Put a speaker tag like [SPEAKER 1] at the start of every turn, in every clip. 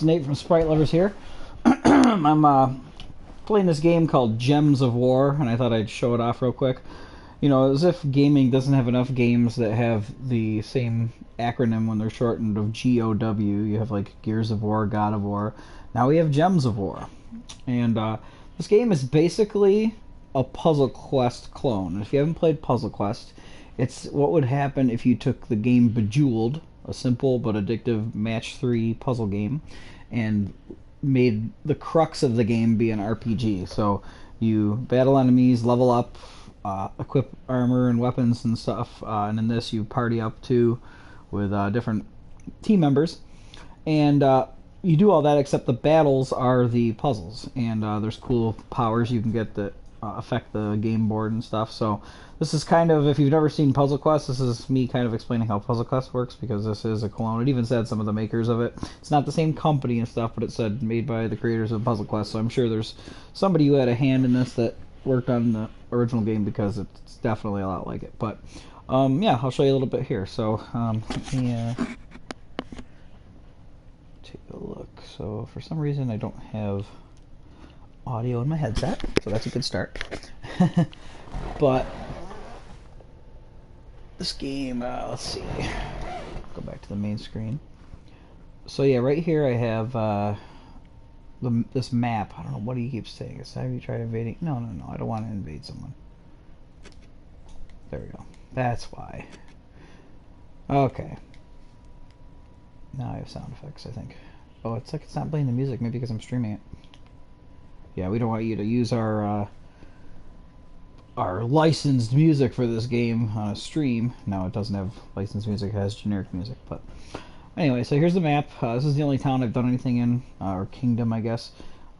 [SPEAKER 1] Nate from Sprite Lovers here. I'm playing this game called Gems of War, and I thought I'd show it off real quick. You know, as if gaming doesn't have enough games that have the same acronym when they're shortened of GOW. You have like Gears of War, God of War. Now we have Gems of War. And this game is basically a Puzzle Quest clone. If you haven't played Puzzle Quest, it's what would happen if you took the game Bejeweled, a simple but addictive match 3 puzzle game, and made the crux of the game be an RPG. So you battle enemies, level up, equip armor and weapons and stuff, and in this you party up too with different team members, and you do all that except the battles are the puzzles, and there's cool powers you can get that affect the game board and stuff. So this is kind of, if you've never seen Puzzle Quest, this is me kind of explaining how Puzzle Quest works, because this is a clone. It even said some of the makers of it. It's not the same company and stuff, but it said made by the creators of Puzzle Quest, so I'm sure there's somebody who had a hand in this that worked on the original game, because it's definitely a lot like it. But yeah, I'll show you a little bit here. So let me take a look. So for some reason I don't have audio in my headset, so that's a good start. But this game, let's see, go back to the main screen. So yeah, right here I have this map. I don't know what he keeps saying. It's have you tried invading? No, I don't want to invade someone. There we go. That's why. Okay. Now I have sound effects, I think. Oh, it's like it's not playing the music, maybe because I'm streaming it. Yeah, we don't want you to use our licensed music for this game on a stream. No, it doesn't have licensed music, it has generic music. But anyway, so here's the map. This is the only town I've done anything in, or kingdom, I guess.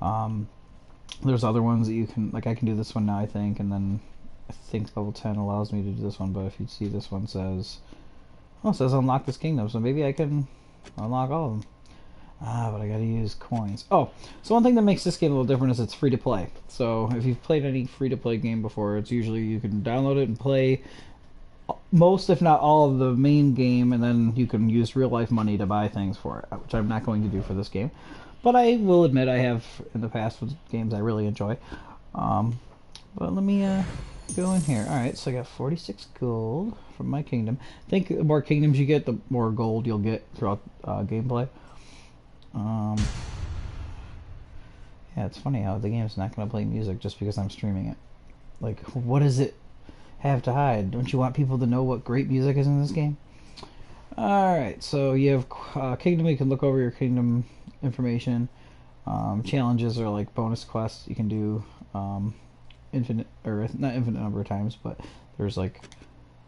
[SPEAKER 1] There's other ones that you can, like I can do this one now, I think, and then I think level 10 allows me to do this one, but if you see, this one says, oh, it says unlock this kingdom, so maybe I can unlock all of them. But I gotta use coins. Oh, so one thing that makes this game a little different is it's free to play. So if you've played any free to play game before, it's usually you can download it and play most, if not all, of the main game, and then you can use real life money to buy things for it, which I'm not going to do for this game. But I will admit I have in the past with games I really enjoy. But let me go in here. Alright, so I got 46 gold from my kingdom. I think the more kingdoms you get, the more gold you'll get throughout gameplay. Yeah, it's funny how the game's not going to play music just because I'm streaming it. Like, what does it have to hide? Don't you want people to know what great music is in this game? Alright, so you have kingdom. You can look over your kingdom information. Challenges are like bonus quests. You can do infinite, or not infinite number of times, but there's like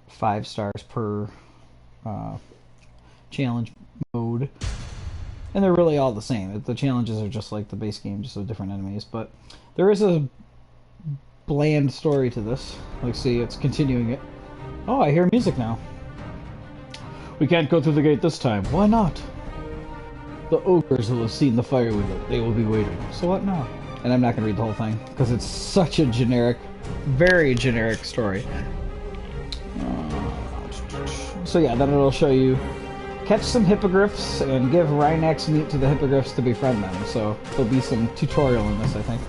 [SPEAKER 1] 5 stars per challenge mode. And they're really all the same. The challenges are just like the base game, just with different enemies. But there is a bland story to this. Like, see, it's continuing it. Oh, I hear music now. We can't go through the gate this time. Why not? The ogres will have seen the fire with it. They will be waiting. So what now? And I'm not going to read the whole thing, because it's such a generic, very generic story. So yeah, then it'll show you catch some hippogriffs and give Rhinax meat to the hippogriffs to befriend them. So there'll be some tutorial in this, I think.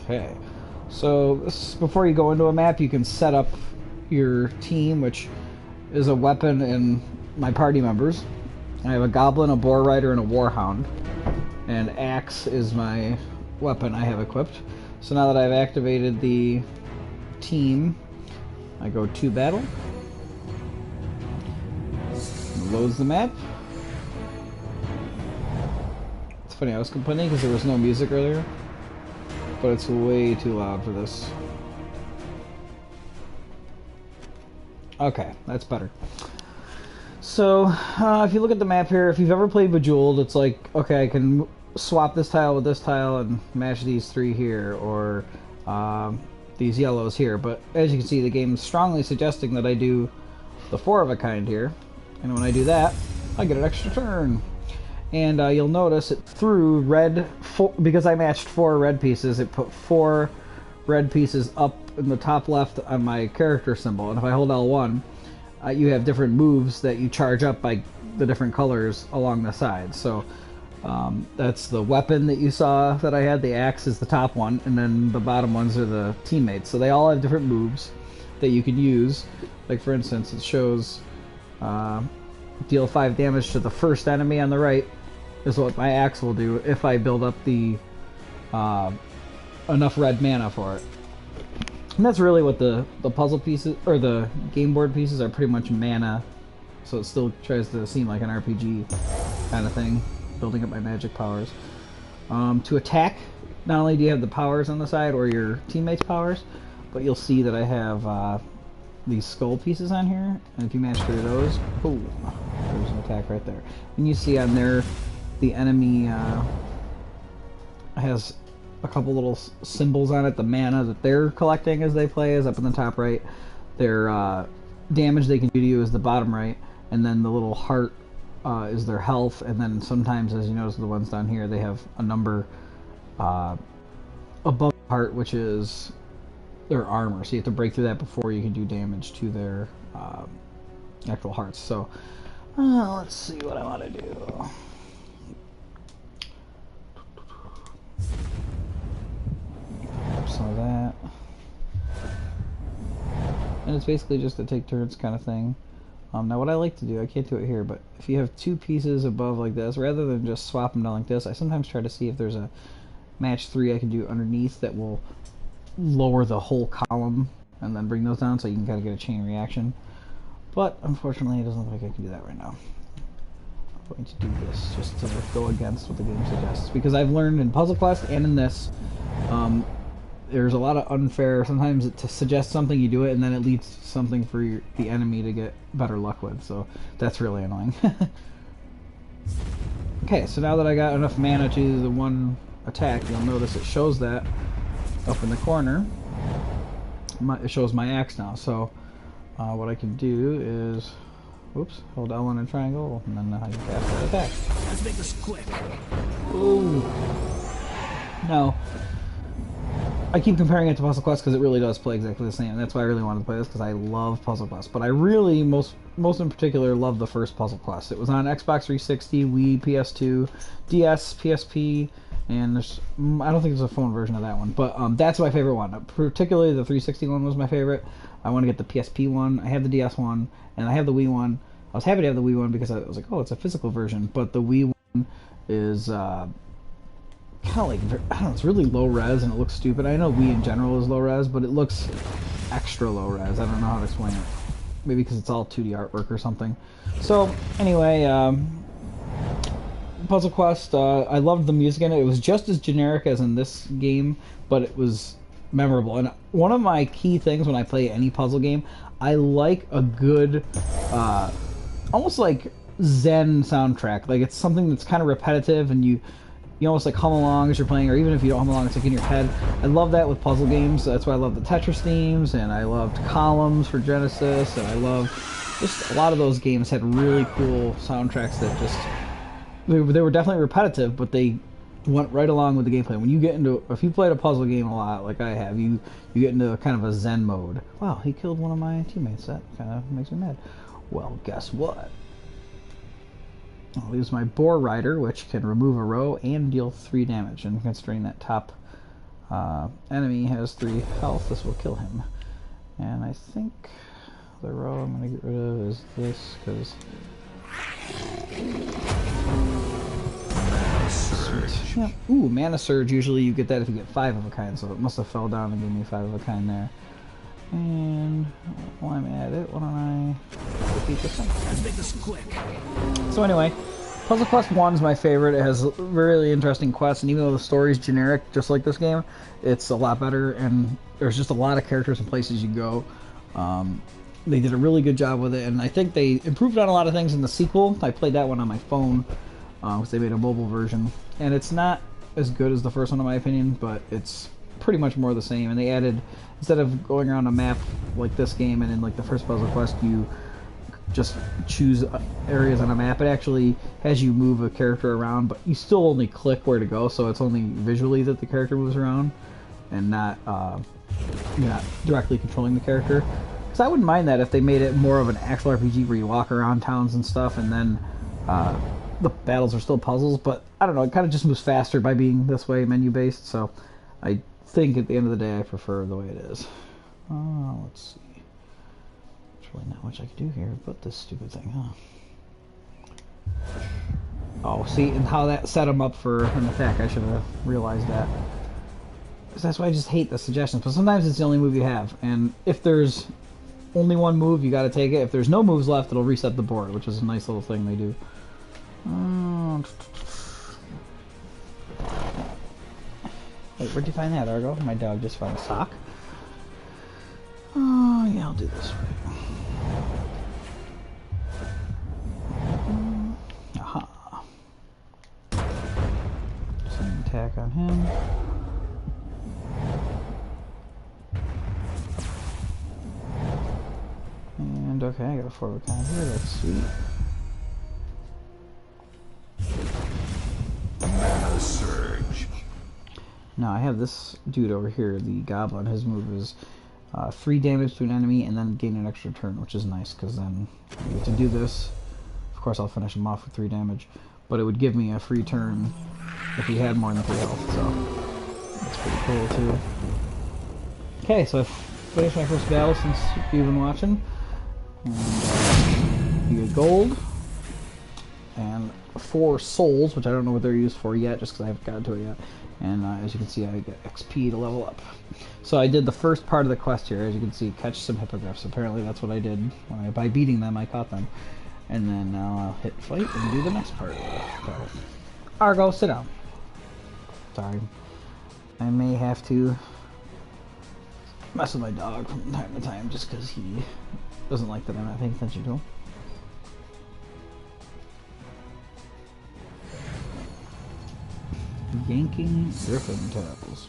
[SPEAKER 1] Okay, so this, before you go into a map, you can set up your team, which is a weapon and my party members. I have a goblin, a boar rider, and a warhound. And axe is my weapon I have equipped. So now that I've activated the team, I go to battle, loads the map. It's funny, I was complaining because there was no music earlier, but it's way too loud for this. Okay, that's better. So, if you look at the map here, if you've ever played Bejeweled, it's like, okay, I can swap this tile with this tile and match these 3 here, or these yellows here, but as you can see, the game is strongly suggesting that I do the 4 of a kind here, and when I do that, I get an extra turn. And you'll notice it threw red, because I matched 4 red pieces, it put 4 red pieces up in the top left on my character symbol, and if I hold L1, you have different moves that you charge up by the different colors along the sides. So that's the weapon that you saw that I had. The axe is the top one, and then the bottom ones are the teammates. So they all have different moves that you can use. Like for instance, it shows deal 5 damage to the first enemy on the right is what my axe will do if I build up the enough red mana for it. And that's really what the puzzle pieces, or the game board pieces, are pretty much mana. So it still tries to seem like an RPG kind of thing, building up my magic powers. To attack, not only do you have the powers on the side, or your teammates' powers, but you'll see that I have these skull pieces on here, and if you mash through those, boom, there's an attack right there. And you see on there, the enemy has a couple little symbols on it. The mana that they're collecting as they play is up in the top right. Their damage they can do to you is the bottom right, and then the little heart is their health, and then sometimes, as you notice, the ones down here, they have a number above the heart, which is their armor. So you have to break through that before you can do damage to their actual hearts. So let's see what I want to do. Some of that, and it's basically just a take turns kind of thing. Now what I like to do, I can't do it here, but if you have 2 pieces above like this, rather than just swap them down like this, I sometimes try to see if there's a match 3 I can do underneath that will lower the whole column and then bring those down, so you can kind of get a chain reaction. But unfortunately it doesn't look like I can do that right now. I'm going to do this just to go against what the game suggests, because I've learned in Puzzle Quest and in this, there's a lot of unfair, sometimes to suggest something, you do it, and then it leads to something for the enemy to get better luck with, so that's really annoying. Okay, so now that I got enough mana to do the one attack, you'll notice it shows that up in the corner. It shows my axe now, so what I can do is, whoops, hold L1 and triangle, and then I can cast that attack.
[SPEAKER 2] Let's make this quick.
[SPEAKER 1] Ooh. Now, I keep comparing it to Puzzle Quest because it really does play exactly the same. And that's why I really wanted to play this, because I love Puzzle Quest. But I really, most in particular, love the first Puzzle Quest. It was on Xbox 360, Wii, PS2, DS, PSP, and I don't think there's a phone version of that one. But that's my favorite one. Particularly the 360 one was my favorite. I want to get the PSP one. I have the DS one, and I have the Wii one. I was happy to have the Wii one because I was like, oh, it's a physical version. But the Wii one is kind of like, I don't know, it's really low res and it looks stupid. I know Wii in general is low res, but it looks extra low res. I don't know how to explain it. Maybe because it's all 2D artwork or something. So anyway, Puzzle Quest, I loved the music in it. It was just as generic as in this game, but it was memorable. And one of my key things when I play any puzzle game, I like a good, almost like Zen soundtrack. Like it's something that's kind of repetitive, and you almost like hum along as you're playing, or even if you don't hum along, it's like in your head. I love that with puzzle games. That's why I love the Tetris themes, and I loved Columns for Genesis, and I love just a lot of those games had really cool soundtracks that just, they were definitely repetitive, but they went right along with the gameplay. When you get into, if you played a puzzle game a lot, like I have, you get into kind of a Zen mode. Wow, he killed one of my teammates. That kind of makes me mad. Well, guess what? I'll use my Boar Rider, which can remove a row and deal 3 damage. And considering that top enemy has 3 health, this will kill him. And I think the row I'm going to get rid of is this, because... Yeah. Ooh, Mana Surge, usually you get that if you get 5 of a kind, so it must have fell down and gave me 5 of a kind there. And while I'm at it, why don't I repeat this one?
[SPEAKER 2] Let's make this quick.
[SPEAKER 1] So anyway, Puzzle Quest 1 is my favorite. It has really interesting quests, and even though the story's generic, just like this game, it's a lot better, and there's just a lot of characters and places you go. They did a really good job with it, and I think they improved on a lot of things in the sequel. I played that one on my phone, because they made a mobile version, and it's not as good as the first one in my opinion, but it's pretty much more the same. And they added, instead of going around a map like this game, and in like the first Puzzle Quest you just choose areas on a map, it actually has you move a character around, but you still only click where to go, so it's only visually that the character moves around, and not you're not directly controlling the character. Because I wouldn't mind that if they made it more of an actual RPG where you walk around towns and stuff, and then the battles are still puzzles. But I don't know, it kind of just moves faster by being this way, menu-based. So I think at the end of the day, I prefer the way it is. Let's see. There's really not much I can do here but this stupid thing, huh? Oh, see, and how that set him up for an attack. I should have realized that. That's why I just hate the suggestions. But sometimes it's the only move you have. And if there's only one move, you gotta take it. If there's no moves left, it'll reset the board, which is a nice little thing they do. Wait, where'd you find that, Argo? My dog just found a sock. Oh, yeah, I'll do this way. Aha. Same attack on him. And okay, I got a forward kind here, that's sweet.
[SPEAKER 3] Mana surge.
[SPEAKER 1] Now I have this dude over here, the goblin. His move is 3 damage to an enemy and then gain an extra turn, which is nice because then you get to do this. Of course, I'll finish him off with 3 damage, but it would give me a free turn if he had more than 3 health, so that's pretty cool too. Okay, so I've finished my first battle since you've been watching. And you get gold and 4 souls, which I don't know what they're used for yet, just because I haven't gotten to it yet. And as you can see, I get XP to level up. So I did the first part of the quest here. As you can see, catch some hippogriffs. Apparently that's what I did. By beating them, I caught them. And then now I'll hit fight and do the next part of the battle. Argo, sit down. Sorry. I may have to mess with my dog from time to time just because he doesn't like that I'm not paying attention to him. Yanking griffin tails.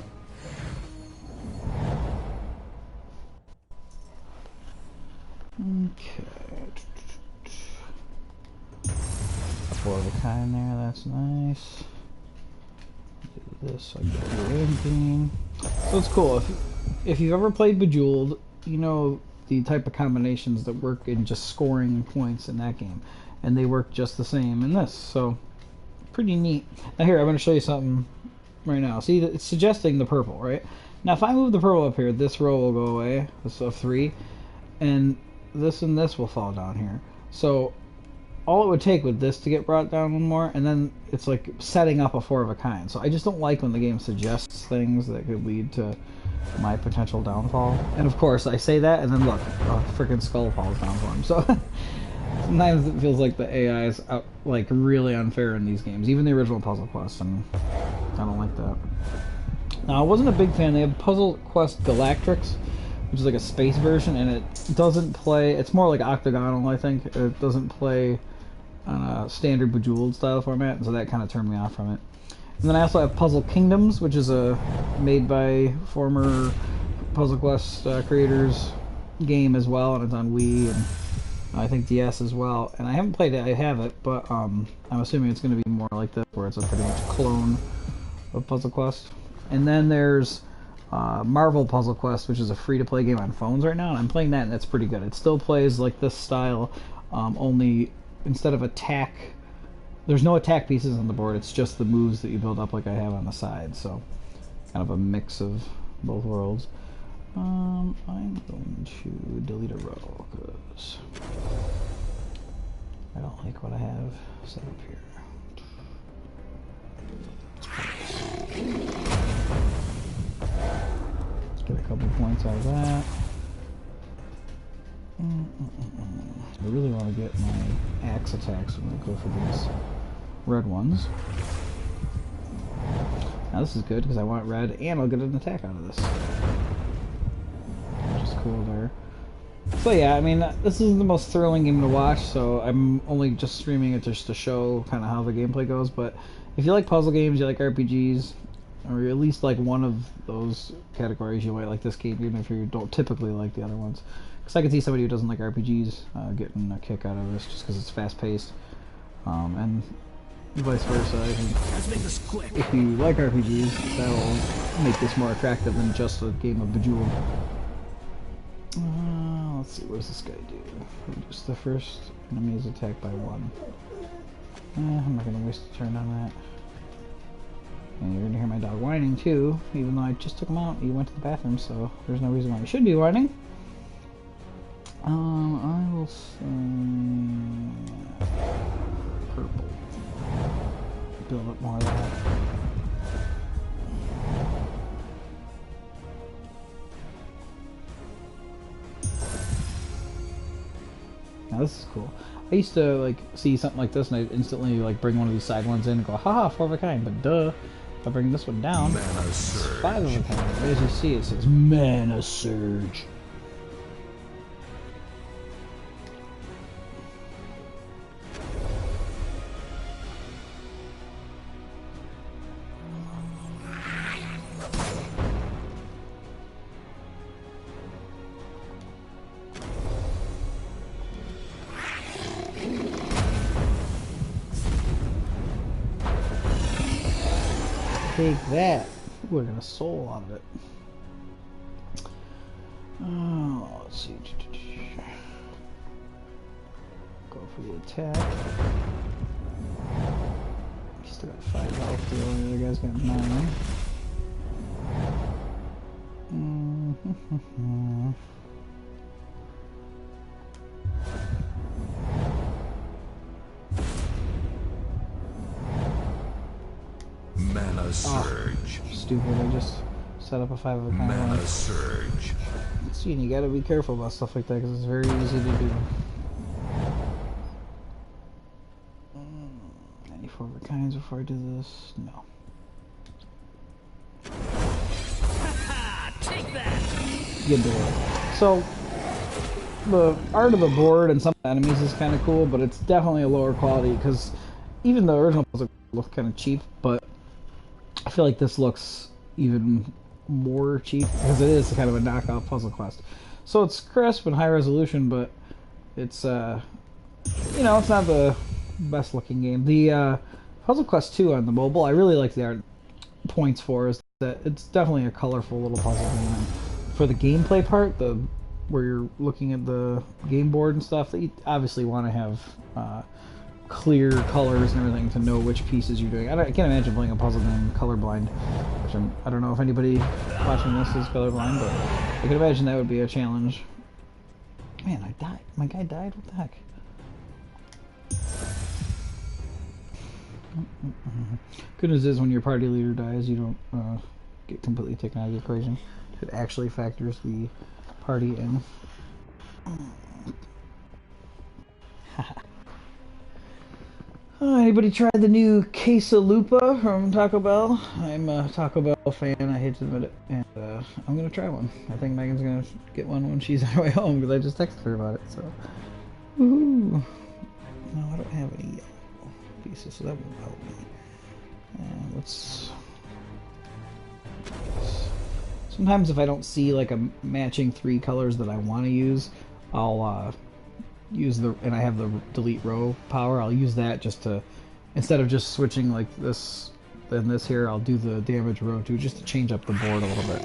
[SPEAKER 1] Okay. A 4 of a kind there, that's nice. Do this, I get the ending. So it's cool. If you've ever played Bejeweled, you know the type of combinations that work in just scoring points in that game. And they work just the same in this, so pretty neat. Now here, I'm going to show you something right now. See, it's suggesting the purple, right? Now if I move the purple up here, this row will go away, this of 3, and this will fall down here. So all it would take with this to get brought down one more, and then it's like setting up a 4 of a kind. So I just don't like when the game suggests things that could lead to my potential downfall. And of course, I say that, and then look, a freaking skull falls down for him. So sometimes it feels like the AI is like really unfair in these games, even the original Puzzle Quest, and I don't like that. Now, I wasn't a big fan. They have Puzzle Quest Galactrix, which is like a space version, and it doesn't play. It's more like octagonal, I think. It doesn't play on a standard Bejeweled style format, and so that kind of turned me off from it. And then I also have Puzzle Kingdoms, which is a made by former Puzzle Quest creators game as well, and it's on Wii and I think DS as well. And I haven't played it, I have it, but I'm assuming it's going to be more like this, where it's a pretty much clone of Puzzle Quest. And then there's Marvel Puzzle Quest, which is a free-to-play game on phones right now, and I'm playing that, and that's pretty good. It still plays like this style, only instead of attack, there's no attack pieces on the board, it's just the moves that you build up like I have on the side, so kind of a mix of both worlds. I'm going to delete a row, because I don't like what I have set up here. Let's get a couple points out of that. I really want to get my axe attacks when I go for these red ones. Now this is good because I want red and I'll get an attack out of this, which is cool there. So yeah, I mean, this isn't the most thrilling game to watch, so I'm only just streaming it just to show kind of how the gameplay goes. But if you like puzzle games, you like RPGs, or you at least like one of those categories, you might like this game, even if you don't typically like the other ones. Because I can see somebody who doesn't like RPGs getting a kick out of this just because it's fast-paced, and vice versa. I think
[SPEAKER 2] Let's make this quick.
[SPEAKER 1] if you like RPGs, that'll make this more attractive than just a game of Bejeweled. let's see, what does this guy do? Reduce the first enemy's attack by 1. I'm not gonna waste a turn on that. And you're gonna hear my dog whining too, even though I just took him out. He went to the bathroom, so there's no reason why he should be whining. I will say purple. Build up more of that. Now this is cool. I used to like see something like this and I'd instantly like bring one of these side ones in and go, haha, 4 of a kind, but duh. If I bring this one down, it's 5 of a kind. As you see, it says Mana Surge. Take that. Ooh, I got a soul out of it. Oh, let's see. Go for the attack. Still got 5 health. The other guy's got 9.
[SPEAKER 3] Mana Surge.
[SPEAKER 1] Oh, stupid, I just set up a 5 of a kind.
[SPEAKER 3] Mana Surge.
[SPEAKER 1] See, and you gotta be careful about stuff like that because it's very easy to do. Any 4 of a kinds before I do this? No.
[SPEAKER 2] Take that!
[SPEAKER 1] Get to it. So, the art of the board and some of the enemies is kind of cool, but it's definitely a lower quality because even the original puzzle looked kind of cheap, but I feel like this looks even more cheap because it is kind of a knockoff Puzzle Quest. So it's crisp and high resolution, but it's you know, it's not the best looking game. The Puzzle Quest 2 on the mobile, I really like the art points for is that it's definitely a colorful little puzzle game. And for the gameplay part, where you're looking at the game board and stuff, you obviously want to have clear colors and everything to know which pieces you're doing. I can't imagine playing a puzzle game colorblind, which I don't know if anybody watching this is colorblind, but I can imagine that would be a challenge. Man, I died. My guy died? What the heck? Good news is when your party leader dies, you don't get completely taken out of the equation. It actually factors the party in. Anybody tried the new quesalupa from Taco Bell? I'm a Taco Bell fan, I hate to admit it, and I'm gonna try one. I think Megan's gonna get one when she's on her way home because I just texted her about it. So, woohoo! No, I don't have any yellow pieces, so that won't help me. Let's. Sometimes if I don't see like a matching 3 colors that I want to use, I'll use and I have the delete row power, I'll use that just to, instead of just switching like this then this here, I'll do the damage row too, just to change up the board a little bit.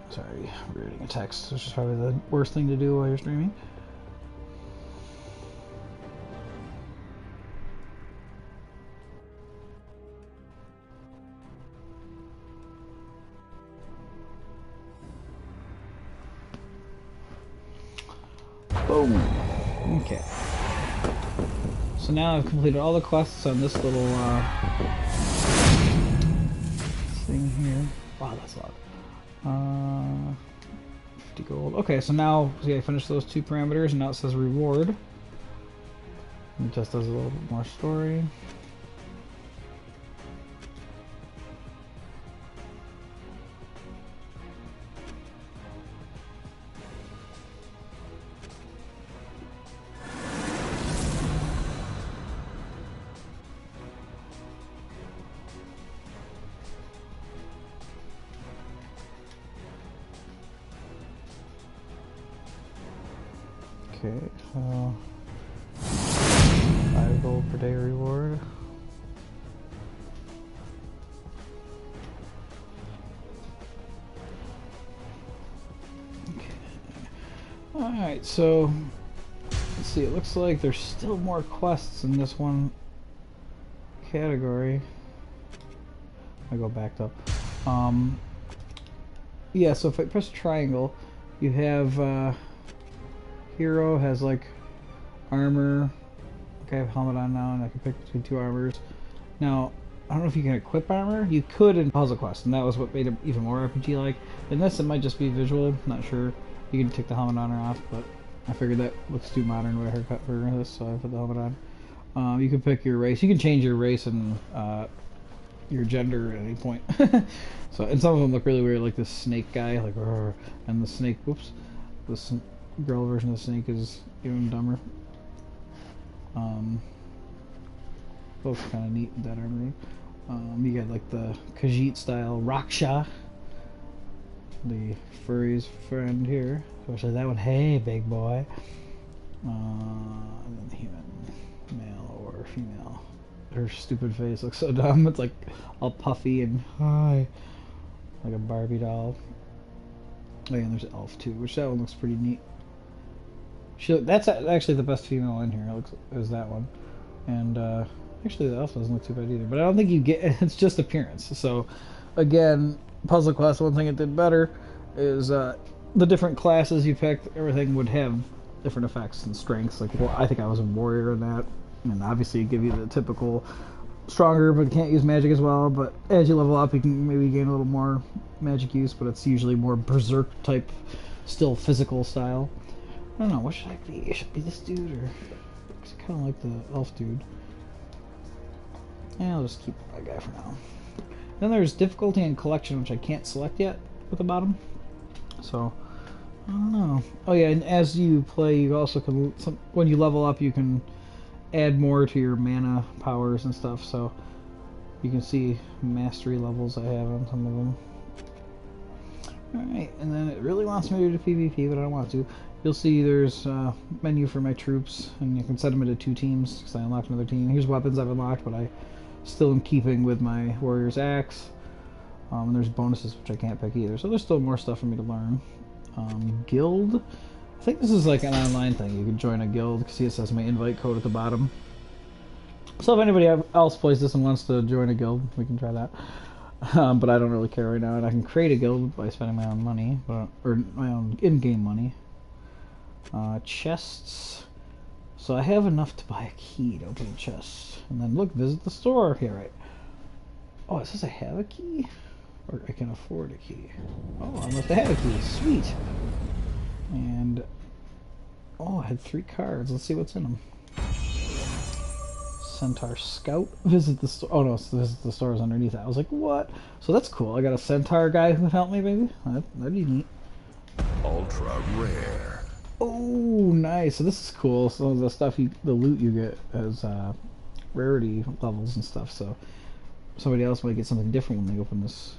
[SPEAKER 1] Sorry, reading a text, which is probably the worst thing to do while you're streaming. Boom. Okay. So now I've completed all the quests on this little thing here. Wow, that's a lot. 50 gold. Okay, so now see, I finished those 2 parameters, and now it says reward. And it just does a little bit more story. Okay, so 5 gold per day reward. Okay. Alright, so let's see, it looks like there's still more quests in this one category. I go back up. Yeah, so if I press triangle, you have hero has like armor. Okay, I have helmet on now, and I can pick between two armors. Now, I don't know if you can equip armor. You could in Puzzle Quest, and that was what made it even more RPG-like. In this, it might just be visual. Not sure. You can take the helmet on or off, but I figured that looks too modern with a haircut for this, so I put the helmet on. You can pick your race. You can change your race and your gender at any point. So, and some of them look really weird, like this snake guy, like, and the snake. Whoops, the girl version of the snake is even dumber. Both kind of neat with that armory. You got like the Khajiit style Raksha, the furry's friend here. Especially that one. Hey, big boy. And then human, male or female. Her stupid face looks so dumb. It's like all puffy and hi, like a Barbie doll. Oh yeah, and there's Elf too, which that one looks pretty neat. That's actually the best female in here. It looks is that one, and actually the Elf doesn't look too bad either. But I don't think you get it's just appearance. So again, Puzzle Quest. One thing it did better is the different classes you picked. Everything would have different effects and strengths. Like I think I was a warrior in that. And obviously give you the typical stronger but can't use magic as well, but as you level up you can maybe gain a little more magic use, but it's usually more berserk type, still physical style. I don't know, what should I be? Should I be this dude, or cause I kinda like the elf dude. Yeah, I'll just keep that guy for now. Then there's difficulty and collection, which I can't select yet at the bottom. So I don't know. Oh yeah, and as you play you also can when you level up you can add more to your mana powers and stuff, so you can see mastery levels I have on some of them. Alright, and then it really wants me to do PvP, but I don't want to. You'll see there's a menu for my troops, and you can set them into 2 teams, because I unlocked another team. Here's weapons I've unlocked, but I still am keeping with my warrior's axe. And there's bonuses, which I can't pick either, so there's still more stuff for me to learn. Guild. I think this is like an online thing. You can join a guild. See, it says my invite code at the bottom. So if anybody else plays this and wants to join a guild, we can try that. But I don't really care right now, and I can create a guild by spending my own money, or my own in-game money. Chests. So I have enough to buy a key to open a chest. And then look, visit the store. Here, right. Oh, it says I have a key? Or I can afford a key. Oh, I must have a key. Sweet. And oh, I had 3 cards. Let's see what's in them. Centaur Scout. Visit the store. Oh no, so visit the store is underneath that. I was like, what? So that's cool. I got a Centaur guy who would help me, baby. That'd be neat.
[SPEAKER 3] Ultra rare.
[SPEAKER 1] Oh, nice. So this is cool. So the stuff the loot you get has rarity levels and stuff. So somebody else might get something different when they open this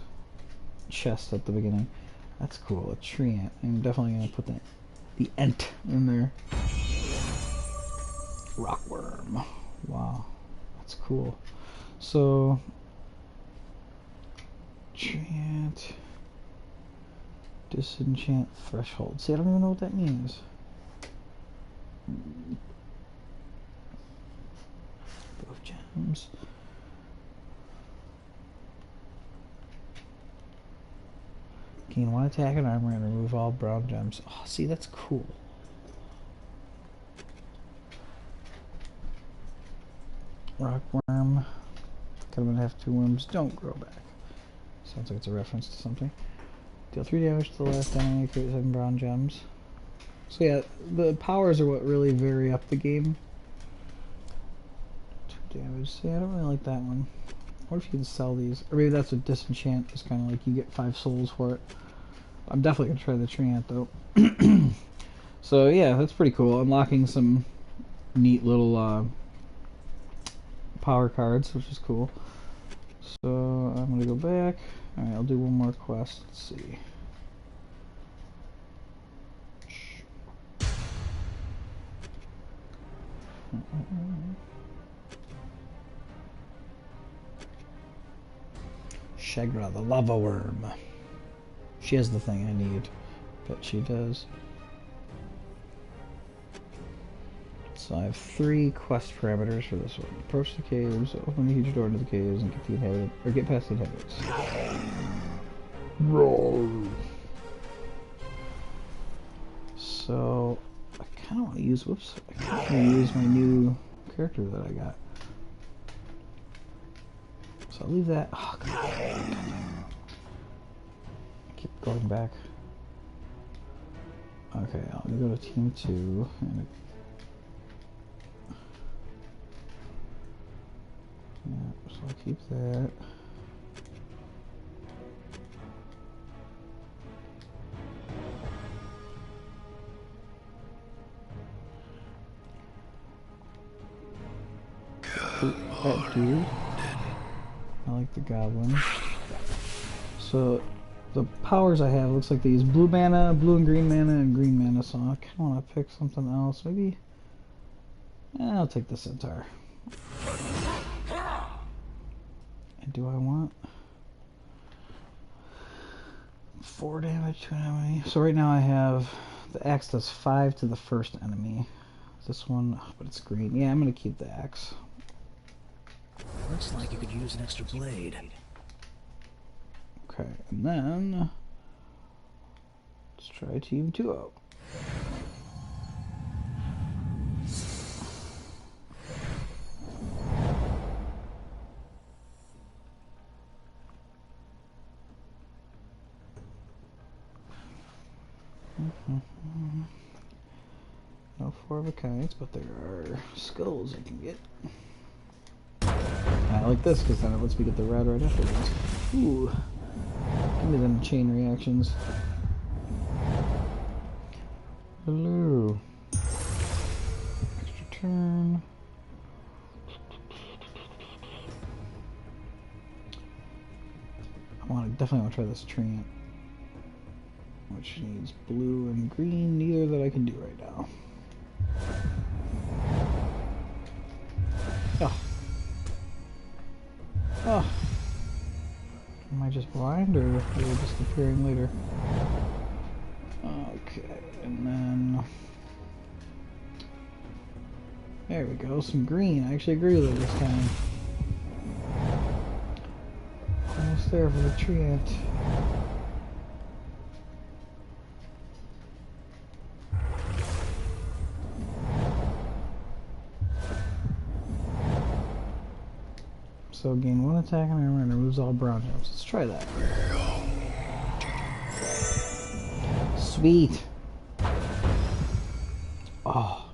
[SPEAKER 1] chest at the beginning. That's cool. A tree ant. I'm definitely gonna put the ant in there. Rockworm. Wow, that's cool. So, tree ant, disenchant threshold. See, I don't even know what that means. Both gems. Gain 1 attack and armor and remove all brown gems. Oh, see, that's cool. Rockworm. Cut him in half, 2 worms. Don't grow back. Sounds like it's a reference to something. Deal 3 damage to the last enemy, create 7 brown gems. So yeah, the powers are what really vary up the game. 2 damage. See, I don't really like that one. What if you can sell these? Or maybe that's what disenchant is, kind of like you get 5 souls for it. I'm definitely going to try the tree ant though. So yeah, that's pretty cool. Unlocking some neat little power cards, which is cool. So I'm going to go back. Alright, I'll do one more quest. Let's see. Shagra, the lava worm. She has the thing I need. Bet she does. So I have 3 quest parameters for this one. Approach the caves, open the huge door into the caves, and get the inhabitant, or get past the inhabitants. Roar. So I kind of want to use. Whoops! I kind of want to use my new character that I got. So I'll leave that. Oh, God. Keep going back. Okay, I'll go to team 2 and. Yeah, so I'll keep that. That dude. I like the goblin. So the powers I have looks like they use blue mana, blue and green mana, so I kinda wanna pick something else. Maybe I'll take the centaur. And do I want 4 damage to an enemy? So right now I have the axe does 5 to the first enemy. This one, but it's green. Yeah, I'm gonna keep the axe.
[SPEAKER 2] Looks like you could use an extra blade.
[SPEAKER 1] Okay, and then let's try team 2 out. No 4 of a kinds, but there are skulls I can get. I like this because then it lets me get the red right afterwards. Ooh. Give me them chain reactions. Hello. Extra turn. Definitely want to try this treant, which needs blue and green, neither that I can do right now. Oh. Oh. Am I just blind, or are they just appearing later? Okay, and then there we go, some green. I actually agree with it this time. Almost there for the treant. So gain 1 attack and armor and removes all brown gems. Let's try that. Sweet. Oh.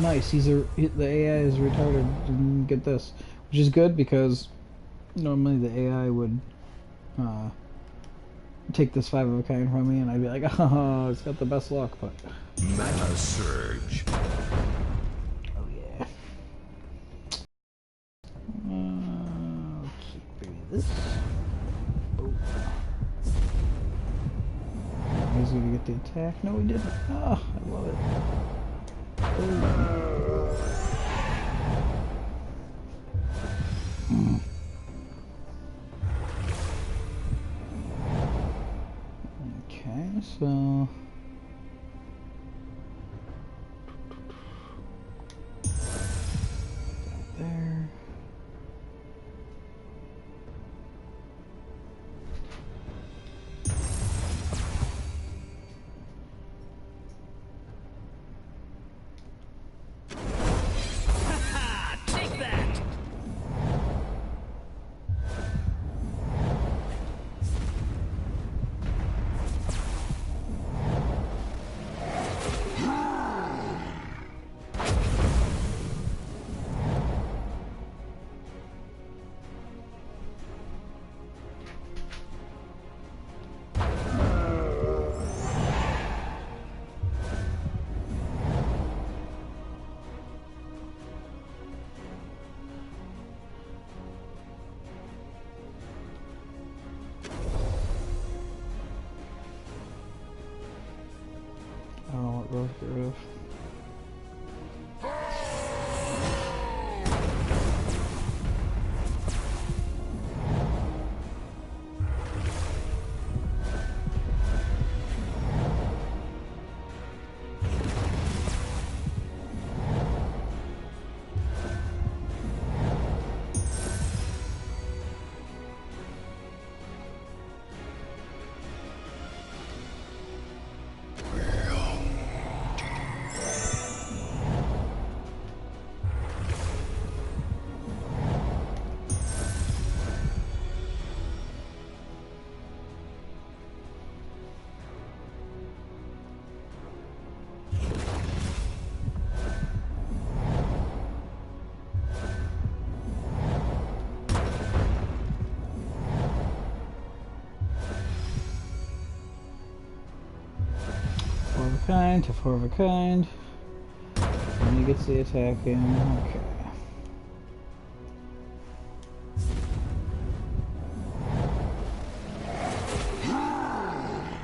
[SPEAKER 1] Nice. The AI is retarded. Didn't get this. Which is good because normally the AI would take this 5 of a kind from me and I'd be like, oh, it's got the best luck, but
[SPEAKER 3] Meta Surge.
[SPEAKER 1] This. Oh. He's gonna get the attack. No, he didn't. Oh, I love it. Mm. Okay, so. There. I don't know what road to get rid of. kind to 4 of a kind. And he gets the attack in. Okay.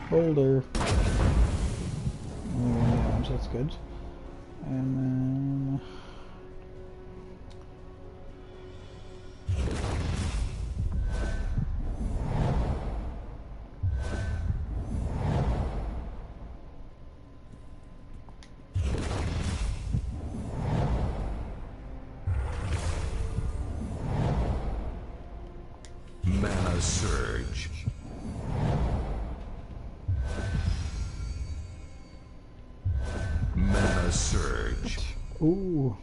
[SPEAKER 1] Boulder. Only 1 damage, that's good. And then...
[SPEAKER 3] Mana Surge. Mana Surge.
[SPEAKER 1] Ooh.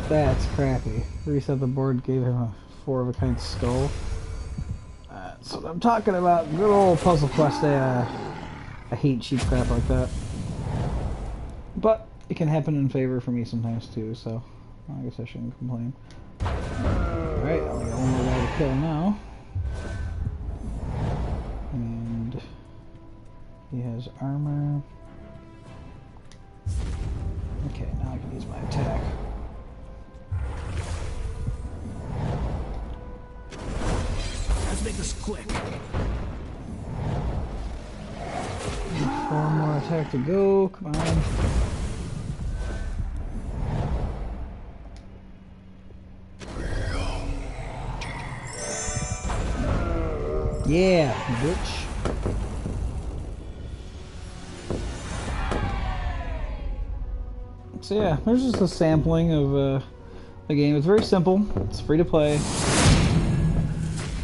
[SPEAKER 1] That's crappy. Reset the board, gave him a 4 of a kind skull. That's what I'm talking about. Good old Puzzle Quest. I hate cheap crap like that. But it can happen in favor for me sometimes too, so I guess I shouldn't complain. Alright, I'll get one more guy to kill now. And he has armor. Okay, now I can use my attack.
[SPEAKER 2] Let's make this quick.
[SPEAKER 1] 4 more attack to go. Come on. Yeah, bitch. So yeah, there's just a sampling of the game. It's very simple. It's free to play.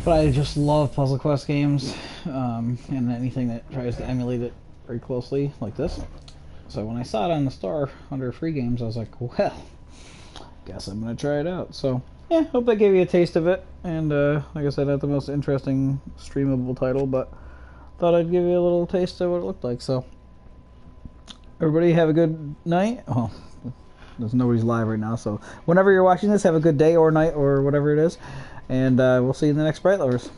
[SPEAKER 1] But I just love Puzzle Quest games, and anything that tries to emulate it very closely, like this. So when I saw it on the store under free games, I was like, well, guess I'm gonna try it out. So yeah, hope that gave you a taste of it. And like I said, not the most interesting streamable title, but thought I'd give you a little taste of what it looked like. So everybody have a good night. Well, there's nobody's live right now, so whenever you're watching this, have a good day or night or whatever it is. And we'll see you in the next Bright Lovers.